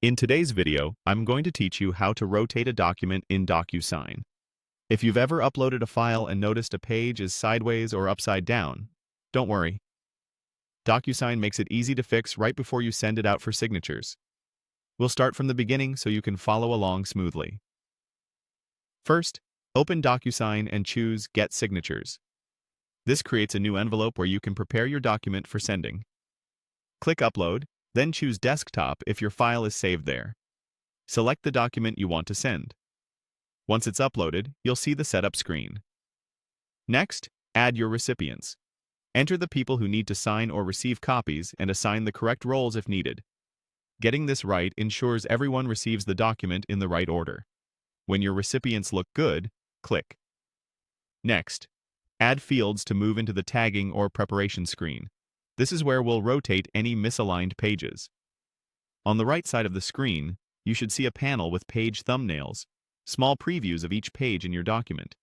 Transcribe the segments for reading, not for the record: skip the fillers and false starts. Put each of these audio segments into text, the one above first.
In today's video, I'm going to teach you how to rotate a document in DocuSign. If you've ever uploaded a file and noticed a page is sideways or upside down, don't worry. DocuSign makes it easy to fix right before you send it out for signatures. We'll start from the beginning so you can follow along smoothly. First, open DocuSign and choose Get Signatures. This creates a new envelope where you can prepare your document for sending. Click Upload, then choose Desktop if your file is saved there. Select the document you want to send. Once it's uploaded, you'll see the setup screen. Next, add your recipients. Enter the people who need to sign or receive copies and assign the correct roles if needed. Getting this right ensures everyone receives the document in the right order. When your recipients look good, click. Next, add fields to move into the tagging or preparation screen. This is where we'll rotate any misaligned pages. On the right side of the screen, you should see a panel with page thumbnails, small previews of each page in your document.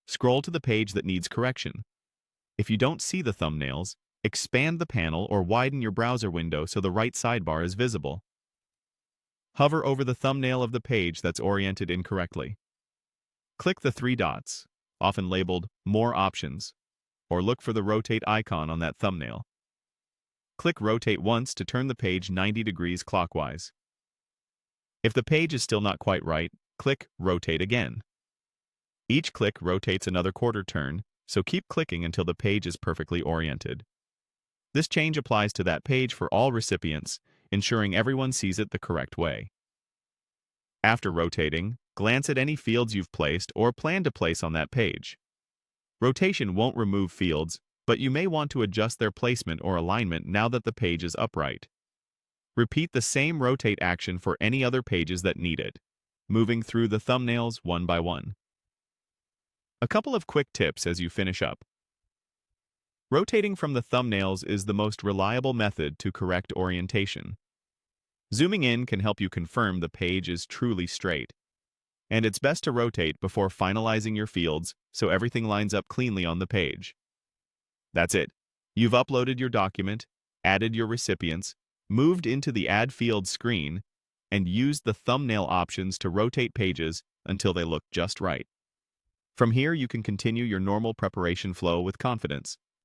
Scroll to the page that needs correction. If you don't see the thumbnails, expand the panel or widen your browser window so the right sidebar is visible. Hover over the thumbnail of the page that's oriented incorrectly. Click the three dots, often labeled More Options, or look for the rotate icon on that thumbnail. Click Rotate once to turn the page 90 degrees clockwise. If the page is still not quite right, click Rotate again. Each click rotates another quarter turn, so keep clicking until the page is perfectly oriented. This change applies to that page for all recipients, ensuring everyone sees it the correct way. After rotating, glance at any fields you've placed or plan to place on that page. Rotation won't remove fields, but you may want to adjust their placement or alignment now that the page is upright. Repeat the same rotate action for any other pages that need it, moving through the thumbnails one by one. A couple of quick tips as you finish up. Rotating from the thumbnails is the most reliable method to correct orientation. Zooming in can help you confirm the page is truly straight. And it's best to rotate before finalizing your fields so everything lines up cleanly on the page. That's it. You've uploaded your document, added your recipients, moved into the Add Fields screen, and used the thumbnail options to rotate pages until they look just right. From here, you can continue your normal preparation flow with confidence.